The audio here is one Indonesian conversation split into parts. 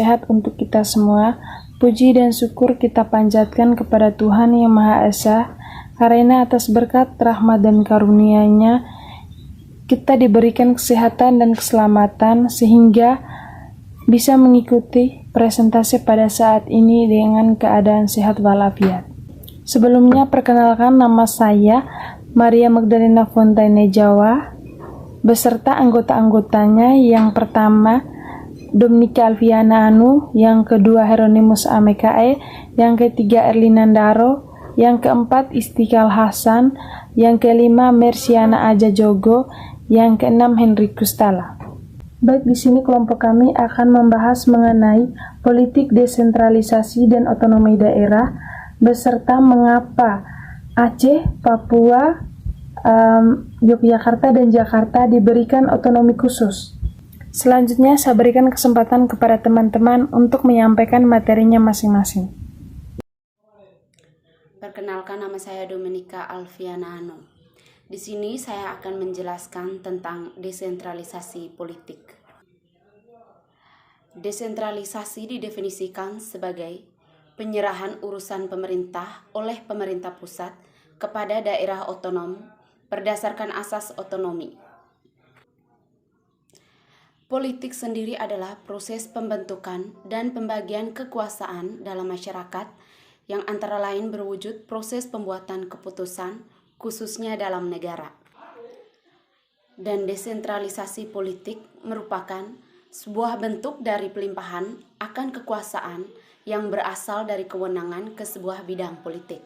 sehat untuk kita semua. Puji dan syukur kita panjatkan kepada Tuhan Yang Maha Esa, karena atas berkat rahmat dan karunia-Nya kita diberikan kesehatan dan keselamatan sehingga bisa mengikuti presentasi pada saat ini dengan keadaan sehat walafiat. Sebelumnya perkenalkan, nama saya Maria Magdalena Fontaine Jawa beserta anggota-anggotanya. Yang pertama Dominika Alfiana Anu, yang kedua Heronimus Amekae, yang ketiga Erlina Ndaro, yang keempat Istiqlal Hasan, yang kelima Mersiana Aja Jogo, yang keenam Henry Kustala. Baik, di sini kelompok kami akan membahas mengenai politik desentralisasi dan otonomi daerah beserta mengapa Aceh, Papua, Yogyakarta dan Jakarta diberikan otonomi khusus. Selanjutnya saya berikan kesempatan kepada teman-teman untuk menyampaikan materinya masing-masing. Perkenalkan, nama saya Dominika Alfiana Anu. Di sini saya akan menjelaskan tentang desentralisasi politik. Desentralisasi didefinisikan sebagai penyerahan urusan pemerintah oleh pemerintah pusat kepada daerah otonom berdasarkan asas otonomi. Politik sendiri adalah proses pembentukan dan pembagian kekuasaan dalam masyarakat yang antara lain berwujud proses pembuatan keputusan, khususnya dalam negara. Dan desentralisasi politik merupakan sebuah bentuk dari pelimpahan akan kekuasaan yang berasal dari kewenangan ke sebuah bidang politik.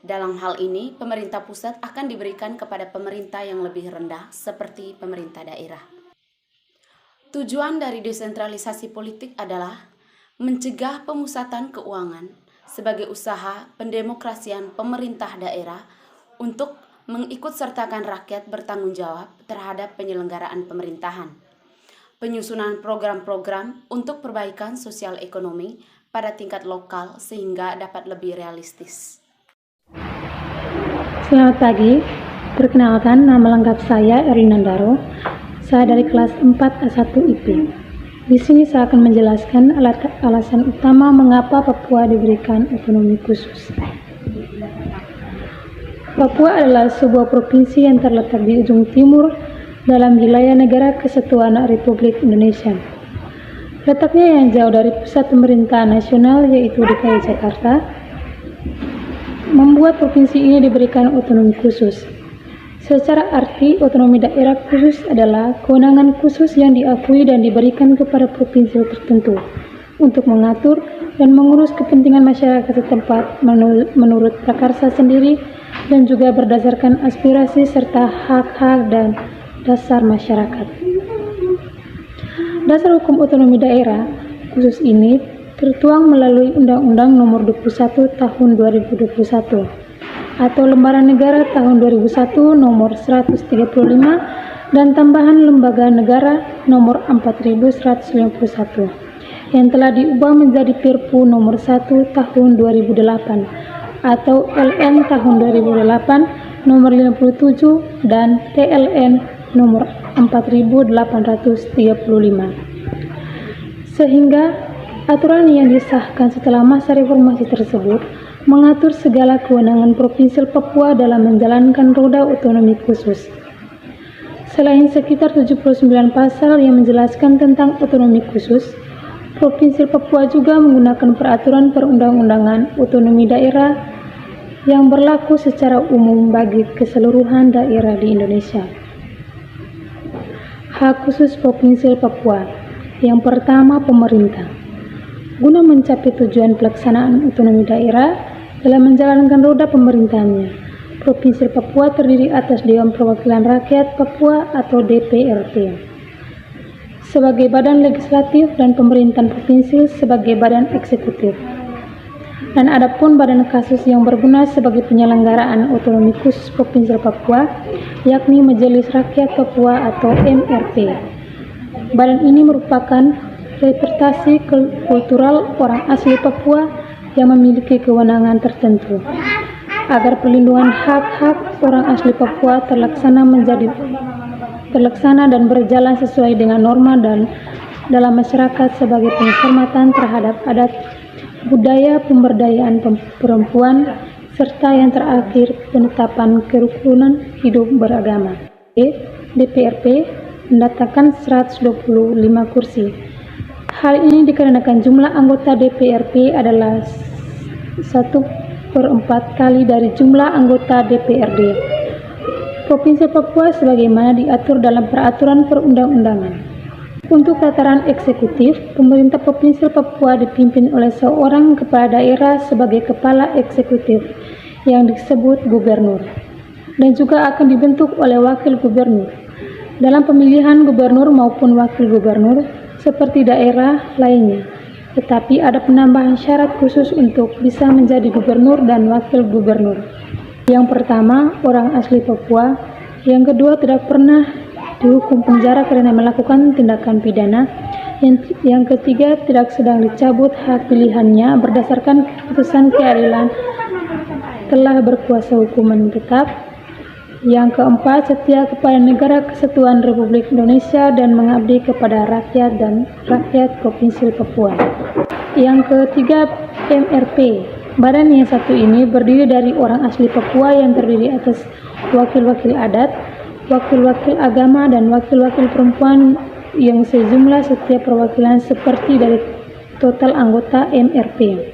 Dalam hal ini, pemerintah pusat akan diberikan kepada pemerintah yang lebih rendah seperti pemerintah daerah. Tujuan dari desentralisasi politik adalah mencegah pemusatan keuangan sebagai usaha pendemokrasian pemerintah daerah untuk mengikutsertakan rakyat bertanggung jawab terhadap penyelenggaraan pemerintahan, penyusunan program-program untuk perbaikan sosial ekonomi pada tingkat lokal sehingga dapat lebih realistis. Selamat pagi, perkenalkan nama lengkap saya Erlina Ndaro. Saya dari kelas 4 A1 IP. Di sini saya akan menjelaskan alasan utama mengapa Papua diberikan otonomi khusus. Papua adalah sebuah provinsi yang terletak di ujung timur dalam wilayah Negara Kesatuan Republik Indonesia. Letaknya yang jauh dari pusat pemerintahan nasional yaitu DKI Jakarta, membuat provinsi ini diberikan otonomi khusus. Secara arti, otonomi daerah khusus adalah kewenangan khusus yang diakui dan diberikan kepada provinsi tertentu untuk mengatur dan mengurus kepentingan masyarakat setempat menurut prakarsa sendiri dan juga berdasarkan aspirasi serta hak-hak dan dasar masyarakat. Dasar hukum otonomi daerah khusus ini tertuang melalui Undang-Undang Nomor 21 Tahun 2021 atau Lembaran Negara Tahun 2001 Nomor 135 dan tambahan Lembaga Negara Nomor 4151 yang telah diubah menjadi Perpu Nomor 1 Tahun 2008 atau LN Tahun 2008 Nomor 57 dan TLN Nomor 4835, sehingga aturan yang disahkan setelah masa reformasi tersebut mengatur segala kewenangan Provinsi Papua dalam menjalankan roda otonomi khusus. Selain sekitar 79 pasal yang menjelaskan tentang otonomi khusus, Provinsi Papua juga menggunakan peraturan perundang-undangan otonomi daerah yang berlaku secara umum bagi keseluruhan daerah di Indonesia. Hak khusus Provinsi Papua. Yang pertama, pemerintah. Guna mencapai tujuan pelaksanaan otonomi daerah dalam menjalankan roda pemerintahannya, Provinsi Papua terdiri atas Dewan Perwakilan Rakyat Papua atau DPRP sebagai badan legislatif dan pemerintahan provinsi sebagai badan eksekutif. Dan adapun badan kasus yang berguna sebagai penyelenggaraan otonomi khusus Provinsi Papua, yakni Majelis Rakyat Papua atau MRP. Badan ini merupakan representasi kultural orang asli Papua yang memiliki kewenangan tertentu agar perlindungan hak-hak orang asli Papua terlaksana dan berjalan sesuai dengan norma dan dalam masyarakat sebagai penghormatan terhadap adat, budaya, pemberdayaan perempuan, serta yang terakhir penetapan kerukunan hidup beragama. DPRP mendatangkan 125 kursi. Hal ini dikarenakan jumlah anggota DPRP adalah 1/4 kali dari jumlah anggota DPRD Provinsi Papua sebagaimana diatur dalam peraturan perundang-undangan. Untuk tataran eksekutif, pemerintah Provinsi Papua dipimpin oleh seorang kepala daerah sebagai kepala eksekutif yang disebut gubernur, dan juga akan dibentuk oleh wakil gubernur. Dalam pemilihan gubernur maupun wakil gubernur, seperti daerah lainnya, tetapi ada penambahan syarat khusus untuk bisa menjadi gubernur dan wakil gubernur. Yang pertama, orang asli Papua. Yang kedua, tidak pernah dihukum penjara karena melakukan tindakan pidana. Yang ketiga, tidak sedang dicabut hak pilihannya berdasarkan keputusan keadilan telah berkuasa hukuman tetap. Yang keempat, setia kepada negara kesatuan Republik Indonesia dan mengabdi kepada rakyat dan rakyat Provinsi Papua. Yang ketiga, MRP. Badan yang satu ini berdiri dari orang asli Papua yang terdiri atas wakil-wakil adat, wakil-wakil agama, dan wakil-wakil perempuan yang sejumlah setiap perwakilan seperti dari total anggota MRP.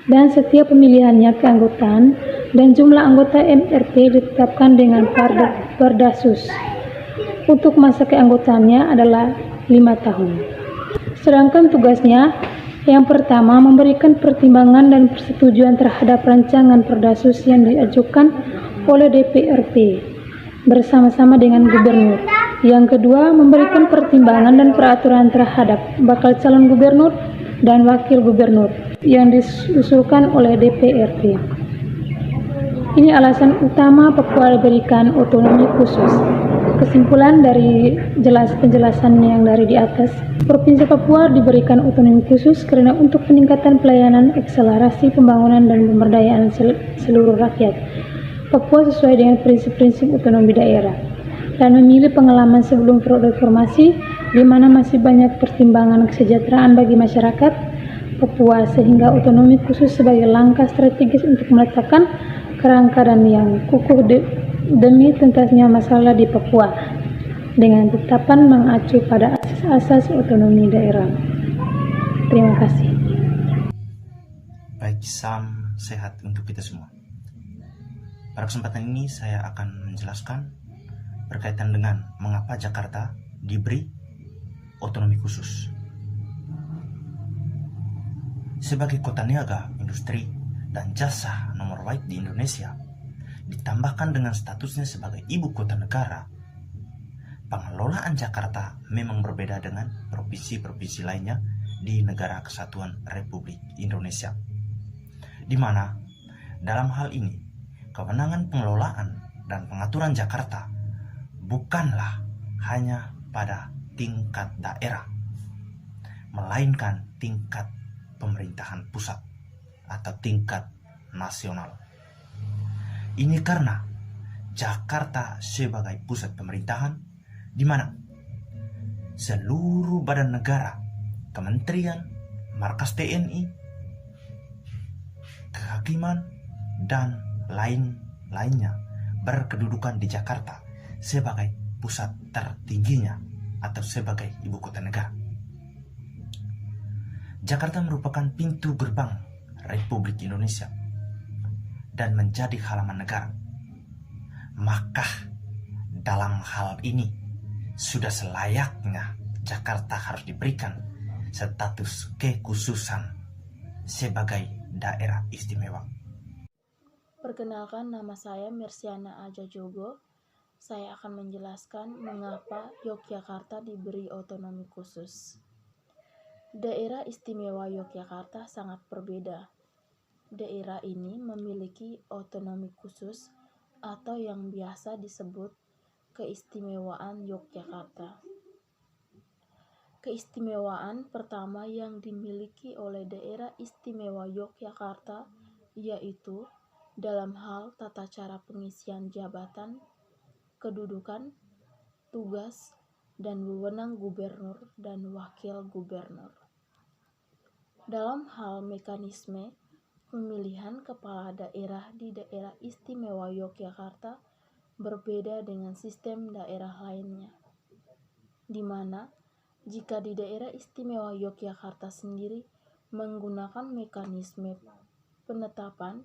Dan setiap pemilihannya keanggotaan dan jumlah anggota MRP ditetapkan dengan Perdasus. Untuk masa keanggotaannya adalah 5 tahun. Sedangkan tugasnya, yang pertama, memberikan pertimbangan dan persetujuan terhadap rancangan Perdasus yang diajukan oleh DPRP bersama-sama dengan gubernur. Yang kedua, memberikan pertimbangan dan peraturan terhadap bakal calon gubernur dan wakil gubernur yang diusulkan oleh DPRP. Ini alasan utama Papua diberikan otonomi khusus. Kesimpulan dari penjelasan yang dari di atas, Provinsi Papua diberikan otonomi khusus karena untuk peningkatan pelayanan, akselerasi pembangunan dan pemberdayaan seluruh rakyat Papua sesuai dengan prinsip-prinsip otonomi daerah, dan memilih pengalaman sebelum reformasi di mana masih banyak pertimbangan kesejahteraan bagi masyarakat Papua, sehingga otonomi khusus sebagai langkah strategis untuk meletakkan kerangka dan yang kukuh demi tuntasnya masalah di Papua dengan tetapan mengacu pada asas otonomi daerah. Terima kasih. Baik, salam sehat untuk kita semua. Pada kesempatan ini saya akan menjelaskan berkaitan dengan mengapa Jakarta diberi otonomi khusus. Sebagai kota niaga, industri, dan jasa nomor baik di Indonesia, ditambahkan dengan statusnya sebagai ibu kota negara, pengelolaan Jakarta memang berbeda dengan provinsi-provinsi lainnya di negara kesatuan Republik Indonesia, di mana dalam hal ini kewenangan pengelolaan dan pengaturan Jakarta bukanlah hanya pada tingkat daerah, melainkan tingkat pemerintahan pusat atau tingkat nasional. Ini karena Jakarta sebagai pusat pemerintahan di mana seluruh badan negara, kementerian, markas TNI, kehakiman, dan lain-lainnya berkedudukan di Jakarta sebagai pusat tertingginya atau sebagai ibu kota negara. Jakarta merupakan pintu gerbang Republik Indonesia dan menjadi halaman negara. Maka dalam hal ini sudah selayaknya Jakarta harus diberikan status kekhususan sebagai daerah istimewa. Perkenalkan, nama saya Mirsiana Aja Jogo. Saya akan menjelaskan mengapa Yogyakarta diberi otonomi khusus. Daerah istimewa Yogyakarta sangat berbeda. Daerah ini memiliki otonomi khusus atau yang biasa disebut keistimewaan Yogyakarta. Keistimewaan pertama yang dimiliki oleh daerah istimewa Yogyakarta yaitu dalam hal tata cara pengisian jabatan, kedudukan, tugas, dan wewenang gubernur dan wakil gubernur. Dalam hal mekanisme pemilihan kepala daerah di Daerah Istimewa Yogyakarta berbeda dengan sistem daerah lainnya, di mana jika di Daerah Istimewa Yogyakarta sendiri menggunakan mekanisme penetapan,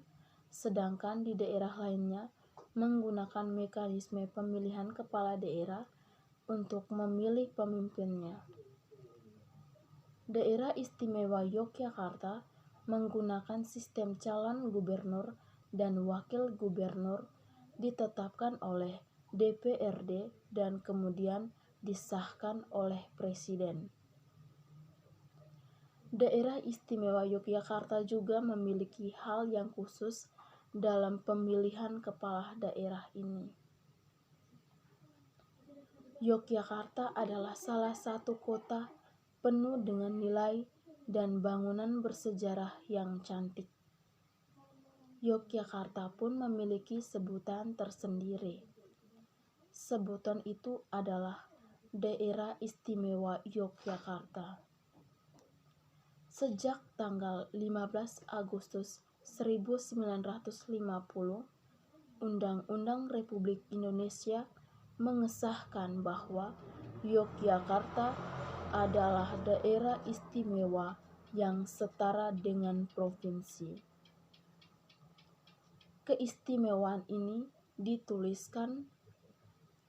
sedangkan di daerah lainnya menggunakan mekanisme pemilihan kepala daerah untuk memilih pemimpinnya. Daerah Istimewa Yogyakarta menggunakan sistem calon gubernur dan wakil gubernur ditetapkan oleh DPRD dan kemudian disahkan oleh Presiden. Daerah Istimewa Yogyakarta juga memiliki hal yang khusus dalam pemilihan kepala daerah ini. Yogyakarta adalah salah satu kota penuh dengan nilai dan bangunan bersejarah yang cantik. Yogyakarta pun memiliki sebutan tersendiri. Sebutan itu adalah Daerah Istimewa Yogyakarta. Sejak tanggal 15 Agustus 1950, Undang-Undang Republik Indonesia mengesahkan bahwa Yogyakarta adalah daerah istimewa yang setara dengan provinsi. Keistimewaan ini dituliskan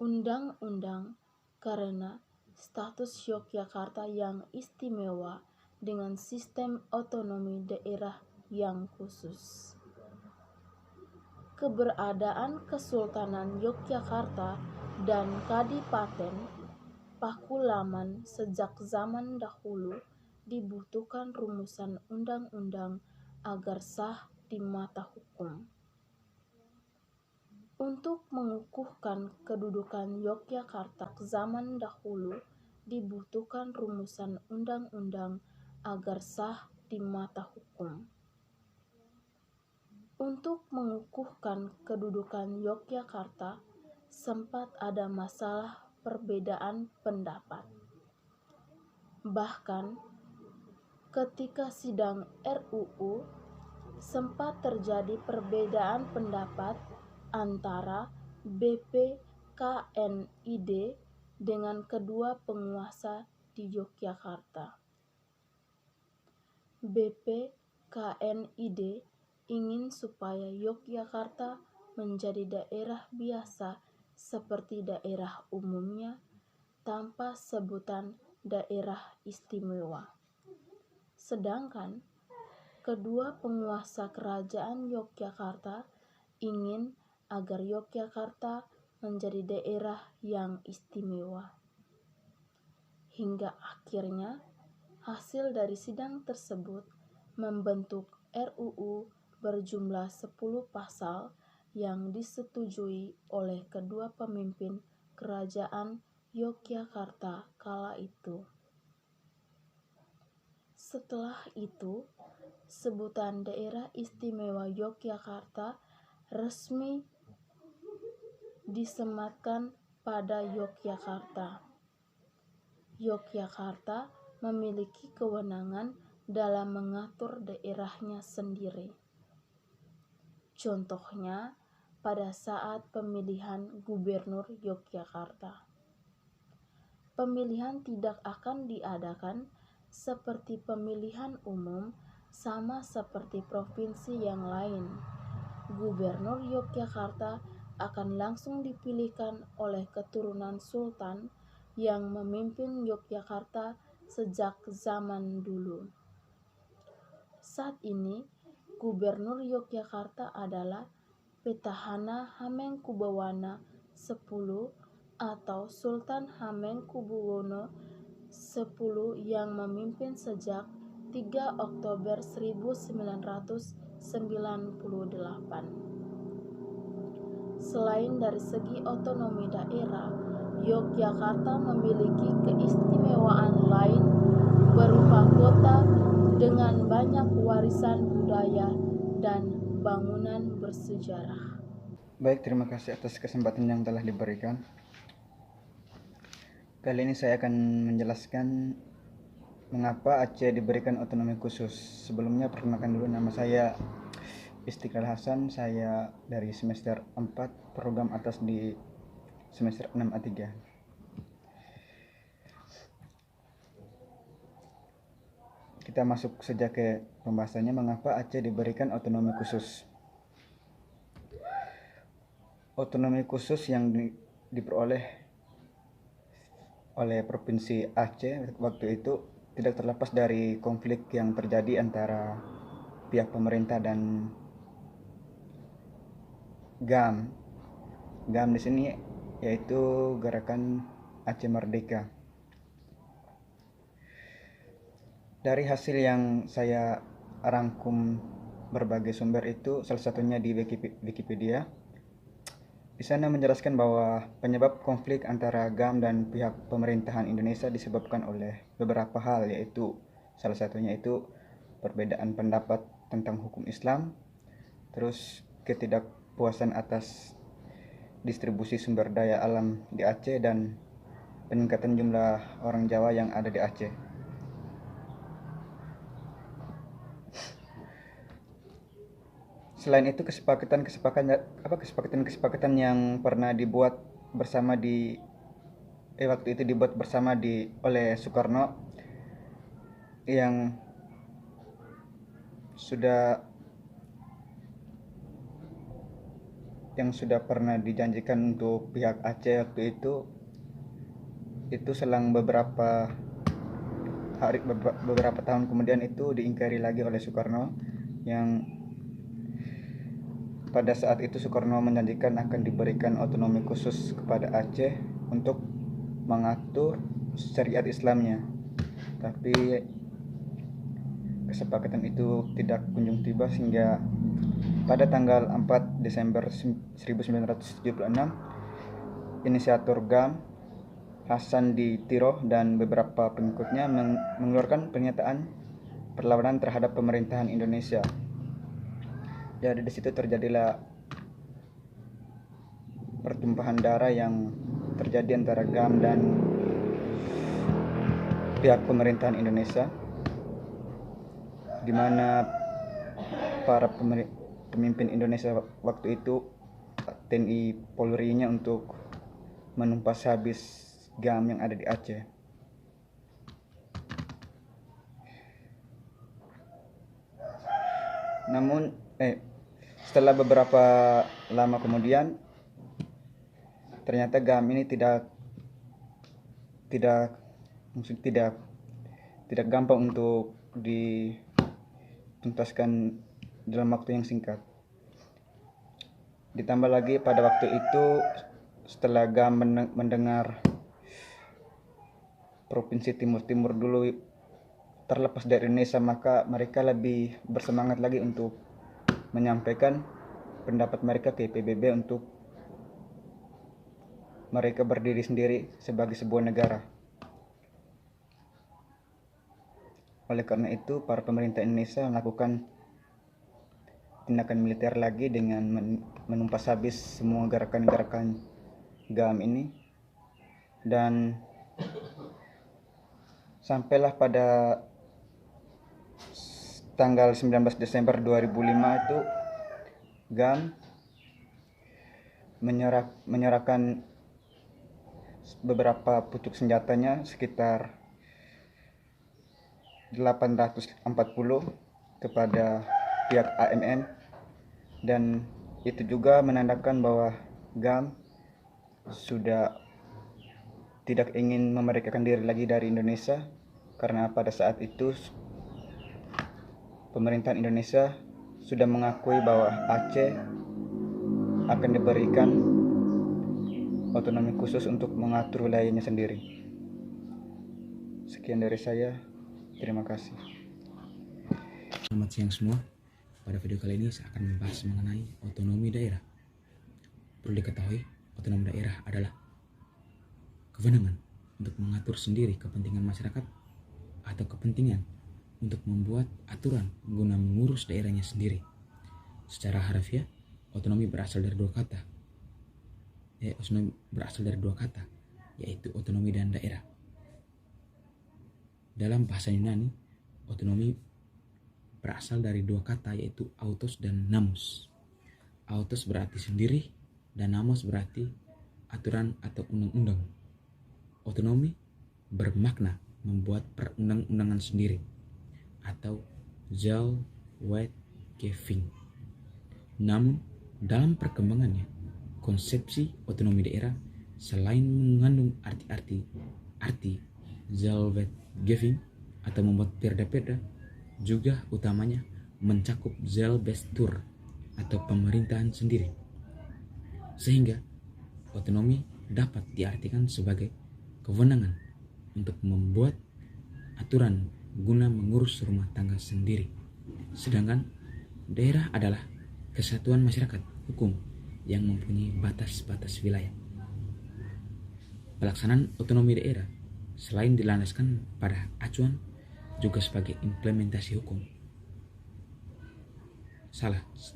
undang-undang karena status Yogyakarta yang istimewa dengan sistem otonomi daerah yang khusus. Keberadaan Kesultanan Yogyakarta dan Kadipaten Pakualaman sejak zaman dahulu dibutuhkan rumusan undang-undang agar sah di mata hukum. Untuk mengukuhkan kedudukan Yogyakarta zaman dahulu dibutuhkan rumusan undang-undang agar sah di mata hukum. Untuk mengukuhkan kedudukan Yogyakarta sempat ada masalah perbedaan pendapat. Bahkan ketika sidang RUU sempat terjadi perbedaan pendapat antara BPKNID dengan kedua penguasa di Yogyakarta. BPKNID ingin supaya Yogyakarta menjadi daerah biasa seperti daerah umumnya tanpa sebutan daerah istimewa. Sedangkan kedua penguasa kerajaan Yogyakarta ingin agar Yogyakarta menjadi daerah yang istimewa. Hingga akhirnya hasil dari sidang tersebut membentuk RUU berjumlah 10 pasal yang disetujui oleh kedua pemimpin kerajaan Yogyakarta kala itu. Setelah itu, sebutan Daerah Istimewa Yogyakarta resmi disematkan pada Yogyakarta. Yogyakarta memiliki kewenangan dalam mengatur daerahnya sendiri. Contohnya, pada saat pemilihan gubernur Yogyakarta. Pemilihan tidak akan diadakan seperti pemilihan umum, sama seperti provinsi yang lain. Gubernur Yogyakarta akan langsung dipilihkan oleh keturunan sultan yang memimpin Yogyakarta sejak zaman dulu. Saat ini, Gubernur Yogyakarta adalah Petahana Hamengkubuwono X atau Sultan Hamengkubuwono X yang memimpin sejak 3 Oktober 1998. Selain dari segi otonomi daerah, Yogyakarta memiliki keistimewaan lain berupa kota dengan banyak warisan budaya dan bangunan bersejarah. Baik, terima kasih atas kesempatan yang telah diberikan. Kali ini saya akan menjelaskan mengapa Aceh diberikan otonomi khusus. Sebelumnya perkenalkan dulu, nama saya Istiqlal Hasan. Saya dari semester 4 program atas di semester 6 A3. Kita masuk saja ke pembahasannya, mengapa Aceh diberikan otonomi khusus. Otonomi khusus yang diperoleh oleh Provinsi Aceh waktu itu tidak terlepas dari konflik yang terjadi antara pihak pemerintah dan GAM. GAM di sini yaitu Gerakan Aceh Merdeka. Dari hasil yang saya rangkum berbagai sumber itu, salah satunya di Wikipedia. Di sana menjelaskan bahwa penyebab konflik antara GAM dan pihak pemerintahan Indonesia disebabkan oleh beberapa hal, yaitu salah satunya itu perbedaan pendapat tentang hukum Islam, terus ketidakpuasan atas distribusi sumber daya alam di Aceh, dan peningkatan jumlah orang Jawa yang ada di Aceh. Selain itu, kesepakatan yang pernah dibuat bersama waktu itu dibuat bersama oleh Soekarno yang sudah pernah dijanjikan untuk pihak Aceh waktu itu selang beberapa tahun kemudian itu diingkari lagi oleh Soekarno, yang pada saat itu Soekarno menjanjikan akan diberikan otonomi khusus kepada Aceh untuk mengatur syariat Islamnya. Tapi kesepakatan itu tidak kunjung tiba, sehingga pada tanggal 4 Desember 1976 inisiator GAM Hasan Ditiro dan beberapa pengikutnya mengeluarkan pernyataan perlawanan terhadap pemerintahan Indonesia. Jadi di situ terjadilah pertumpahan darah yang terjadi antara GAM dan pihak pemerintahan Indonesia, di mana para pemimpin Indonesia waktu itu, TNI Polri-nya, untuk menumpas habis GAM yang ada di Aceh. Namun setelah beberapa lama kemudian, ternyata GAM ini tidak gampang untuk dituntaskan dalam waktu yang singkat. Ditambah lagi pada waktu itu, setelah GAM mendengar Provinsi Timur Timur dulu terlepas dari Indonesia, maka mereka lebih bersemangat lagi untuk menyampaikan pendapat mereka ke PBB untuk mereka berdiri sendiri sebagai sebuah negara. Oleh karena itu, para pemerintah Indonesia melakukan tindakan militer lagi dengan menumpas habis semua gerakan-gerakan GAM ini, dan sampailah pada tanggal 19 Desember 2005 itu GAM menyerahkan beberapa pucuk senjatanya, sekitar 840 kepada pihak AMN, dan itu juga menandakan bahwa GAM sudah tidak ingin memerdekakan diri lagi dari Indonesia, karena pada saat itu pemerintahan Indonesia sudah mengakui bahwa Aceh akan diberikan otonomi khusus untuk mengatur wilayahnya sendiri. Sekian dari saya, terima kasih. Selamat siang semua. Pada video kali ini saya akan membahas mengenai otonomi daerah. Perlu diketahui, otonomi daerah adalah kewenangan untuk mengatur sendiri kepentingan masyarakat atau kepentingan untuk membuat aturan guna mengurus daerahnya sendiri. Secara harfiah, otonomi berasal dari dua kata. yaitu otonomi dan daerah. Dalam bahasa Yunani, otonomi berasal dari dua kata, yaitu autos dan namus. Autos berarti sendiri dan namus berarti aturan atau undang-undang. Otonomi bermakna membuat perundang-undangan sendiri atau Zelwetgeving. Namun dalam perkembangannya, konsepsi otonomi daerah selain mengandung arti Zelwetgeving atau membuat perda-perda, juga utamanya mencakup Zelbestuur atau pemerintahan sendiri. Sehingga otonomi dapat diartikan sebagai kewenangan untuk membuat aturan guna mengurus rumah tangga sendiri. Sedangkan daerah adalah kesatuan masyarakat hukum yang mempunyai batas-batas wilayah. Pelaksanaan otonomi daerah selain dilandaskan pada acuan juga sebagai implementasi hukum.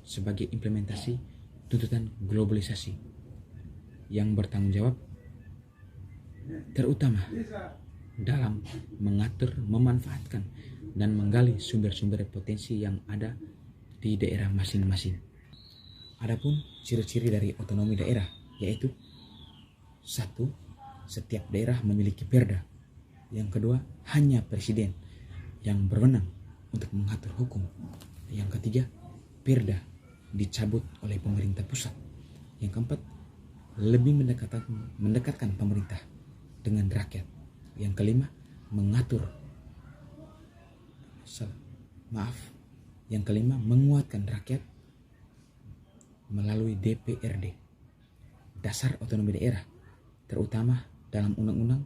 Sebagai implementasi tuntutan globalisasi yang bertanggung jawab terutama dalam mengatur, memanfaatkan, dan menggali sumber-sumber potensi yang ada di daerah masing-masing. Adapun ciri-ciri dari otonomi daerah yaitu: 1. Setiap daerah memiliki perda. Yang kedua, hanya presiden yang berwenang untuk mengatur hukum. Yang ketiga, perda dicabut oleh pemerintah pusat. Yang keempat, lebih mendekatkan pemerintah dengan rakyat. Yang kelima, menguatkan rakyat melalui DPRD. Dasar otonomi daerah terutama dalam Undang-Undang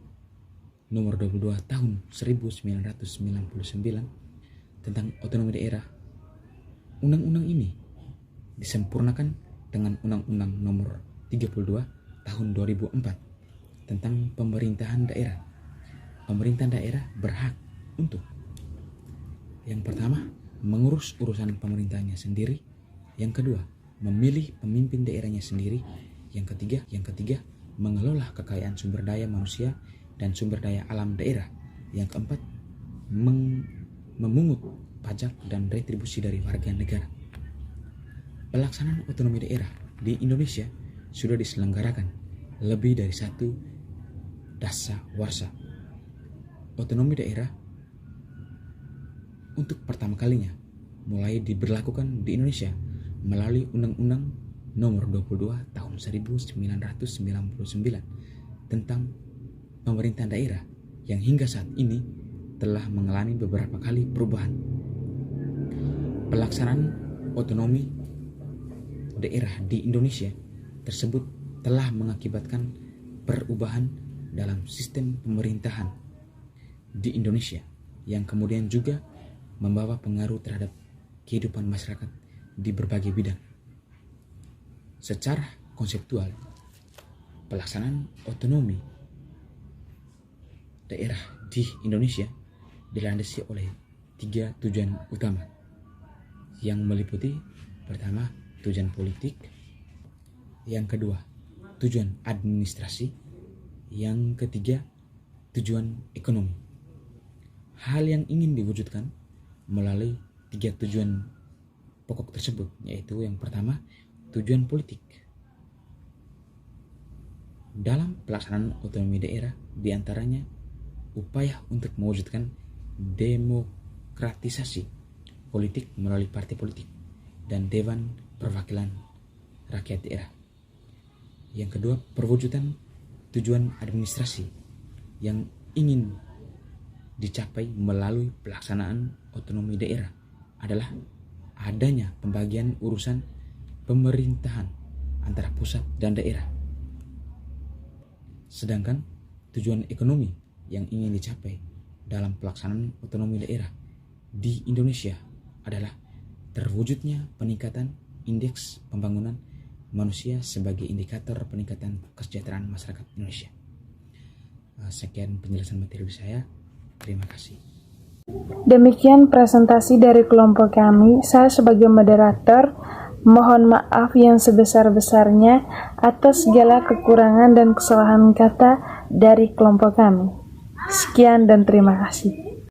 Nomor 22 Tahun 1999 tentang otonomi daerah. Undang-undang ini disempurnakan dengan Undang-Undang Nomor 32 Tahun 2004 tentang pemerintahan daerah. Pemerintah daerah berhak untuk: yang pertama, mengurus urusan pemerintahnya sendiri. Yang kedua, memilih pemimpin daerahnya sendiri. Yang ketiga, mengelola kekayaan sumber daya manusia dan sumber daya alam daerah. Yang keempat, memungut pajak dan retribusi dari warga negara. Pelaksanaan otonomi daerah di Indonesia sudah diselenggarakan lebih dari 1 dasawarsa. Otonomi daerah untuk pertama kalinya mulai diberlakukan di Indonesia melalui Undang-Undang Nomor 22 Tahun 1999 tentang pemerintahan daerah yang hingga saat ini telah mengalami beberapa kali perubahan. Pelaksanaan otonomi daerah di Indonesia tersebut telah mengakibatkan perubahan dalam sistem pemerintahan di Indonesia yang kemudian juga membawa pengaruh terhadap kehidupan masyarakat di berbagai bidang. Secara konseptual, pelaksanaan otonomi daerah di Indonesia dilandasi oleh 3 tujuan utama yang meliputi: pertama, tujuan politik; yang kedua, tujuan administrasi; yang ketiga, tujuan ekonomi. Hal yang ingin diwujudkan melalui 3 tujuan pokok tersebut yaitu: yang pertama, tujuan politik. Dalam pelaksanaan otonomi daerah diantaranya upaya untuk mewujudkan demokratisasi politik melalui partai politik dan Dewan Perwakilan Rakyat Daerah. Yang kedua, perwujudan tujuan administrasi yang ingin dicapai melalui pelaksanaan otonomi daerah adalah adanya pembagian urusan pemerintahan antara pusat dan daerah. Sedangkan tujuan ekonomi yang ingin dicapai dalam pelaksanaan otonomi daerah di Indonesia adalah terwujudnya peningkatan indeks pembangunan manusia sebagai indikator peningkatan kesejahteraan masyarakat Indonesia. Sekian penjelasan materi saya. Terima kasih. Demikian presentasi dari kelompok kami. Saya sebagai moderator mohon maaf yang sebesar-besarnya atas segala kekurangan dan kesalahan kata dari kelompok kami. Sekian dan terima kasih.